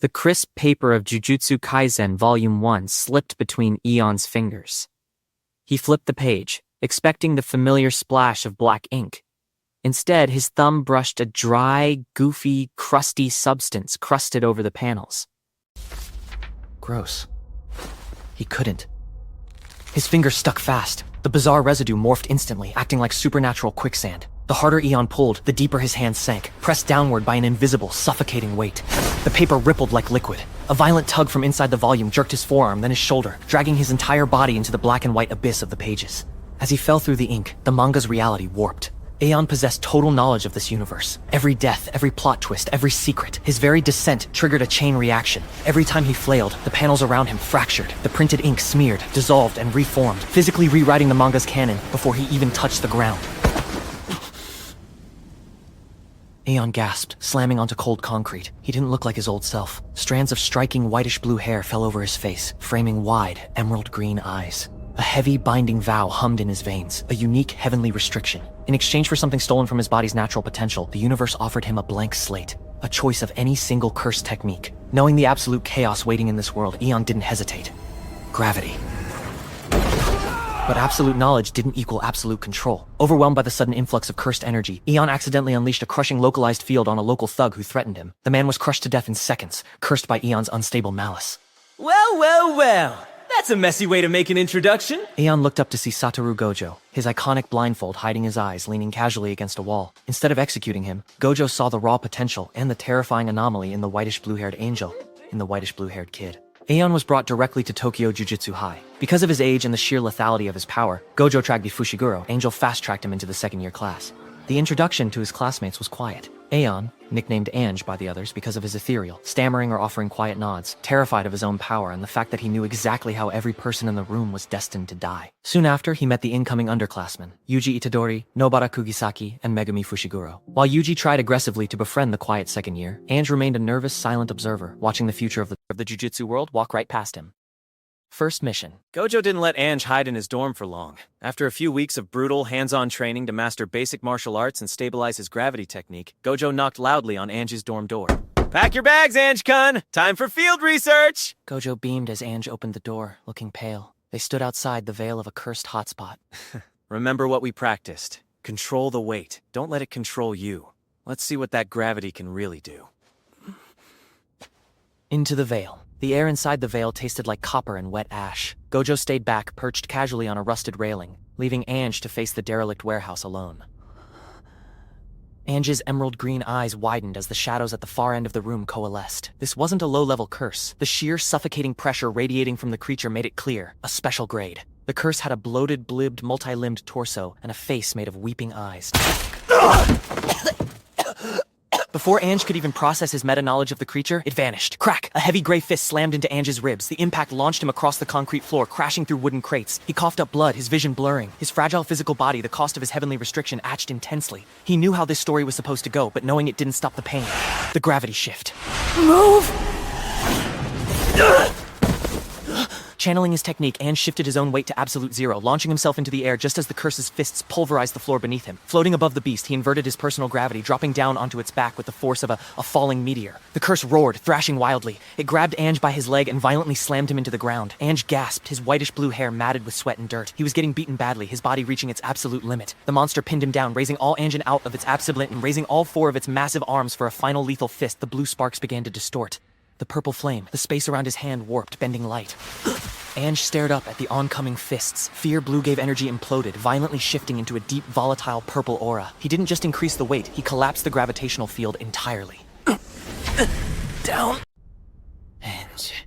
The crisp paper of Jujutsu Kaisen Volume 1 slipped between Eion's fingers. He flipped the page, expecting the familiar splash of black ink. Instead, his thumb brushed a dry, goofy, crusty substance crusted over the panels. Gross. He couldn't. His fingers stuck fast. The bizarre residue morphed instantly, acting like supernatural quicksand. The harder Eion pulled, the deeper his hands sank, pressed downward by an invisible, suffocating weight. The paper rippled like liquid. A violent tug from inside the volume jerked his forearm, then his shoulder, dragging his entire body into the black and white abyss of the pages. As he fell through the ink, the manga's reality warped. Eion possessed total knowledge of this universe. Every death, every plot twist, every secret. His very descent triggered a chain reaction. Every time he flailed, the panels around him fractured. The printed ink smeared, dissolved, and reformed, physically rewriting the manga's canon before he even touched the ground. Eion gasped, slamming onto cold concrete. He didn't look like his old self. Strands of striking whitish-blue hair fell over his face, framing wide, emerald-green eyes. A heavy, binding vow hummed in his veins, a unique, heavenly restriction. In exchange for something stolen from his body's natural potential, the universe offered him a blank slate, a choice of any single curse technique. Knowing the absolute chaos waiting in this world, Eion didn't hesitate. Gravity. But absolute knowledge didn't equal absolute control. Overwhelmed by the sudden influx of cursed energy, Eion accidentally unleashed a crushing localized field on a local thug who threatened him. The man was crushed to death in seconds, cursed by Eion's unstable malice. Well. That's a messy way to make an introduction. Eion looked up to see Satoru Gojo, his iconic blindfold hiding his eyes, leaning casually against a wall. Instead of executing him, Gojo saw the raw potential and the terrifying anomaly in the whitish blue-haired angel, in the whitish blue-haired kid. Eion was brought directly to Tokyo Jujutsu High. Because of his age and the sheer lethality of his power, Gojo Tragby Fushiguro, Angel fast-tracked him into the second-year class. The introduction to his classmates was quiet. Eion, nicknamed Ange by the others because of his ethereal, stammering or offering quiet nods, terrified of his own power and the fact that he knew exactly how every person in the room was destined to die. Soon after, he met the incoming underclassmen, Yuji Itadori, Nobara Kugisaki, and Megumi Fushiguro. While Yuji tried aggressively to befriend the quiet second year, Ange remained a nervous, silent observer, watching the future of the Jujutsu world walk right past him. First mission. Gojo didn't let Ange hide in his dorm for long. After a few weeks of brutal, hands-on training to master basic martial arts and stabilize his gravity technique, Gojo knocked loudly on Ange's dorm door. "Pack your bags, Ange-kun! Time for field research!" Gojo beamed as Ange opened the door, looking pale. They stood outside the veil of a cursed hotspot. Remember what we practiced. Control the weight. Don't let it control you. Let's see what that gravity can really do. Into the veil. The air inside the veil tasted like copper and wet ash. Gojo stayed back, perched casually on a rusted railing, leaving Ange to face the derelict warehouse alone. Ange's emerald green eyes widened as the shadows at the far end of the room coalesced. This wasn't a low-level curse. The sheer, suffocating pressure radiating from the creature made it clear, a special grade. The curse had a bloated, blibbed, multi-limbed torso and a face made of weeping eyes. Before Ange could even process his meta-knowledge of the creature, it vanished. Crack! A heavy gray fist slammed into Ange's ribs. The impact launched him across the concrete floor, crashing through wooden crates. He coughed up blood, his vision blurring. His fragile physical body, the cost of his heavenly restriction, atched intensely. He knew how this story was supposed to go, but knowing it didn't stop the pain. The gravity shift. Move! Channeling his technique, Ange shifted his own weight to absolute zero, launching himself into the air just as the curse's fists pulverized the floor beneath him. Floating above the beast, he inverted his personal gravity, dropping down onto its back with the force of a falling meteor. The curse roared, thrashing wildly. It grabbed Ange by his leg and violently slammed him into the ground. Ange gasped, his whitish-blue hair matted with sweat and dirt. He was getting beaten badly, his body reaching its absolute limit. The monster pinned him down, raising all Ange out of its absiblant and raising all four of its massive arms for a final lethal fist. The blue sparks began to distort. The purple flame, the space around his hand warped, bending light. Ange stared up at the oncoming fists. Fear Blue gave energy imploded, violently shifting into a deep, volatile purple aura. He didn't just increase the weight, he collapsed the gravitational field entirely. Down. Ange.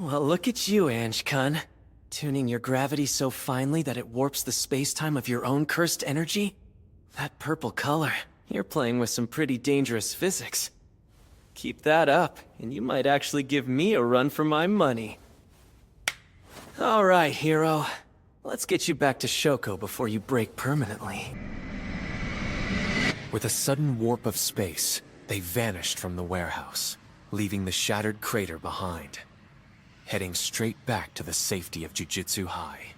Well, look at you, Ange-kun. Tuning your gravity so finely that it warps the space-time of your own cursed energy? That purple color, you're playing with some pretty dangerous physics. Keep that up, and you might actually give me a run for my money. Alright, hero. Let's get you back to Shoko before you break permanently. With a sudden warp of space, they vanished from the warehouse, leaving the shattered crater behind, heading straight back to the safety of Jujutsu High.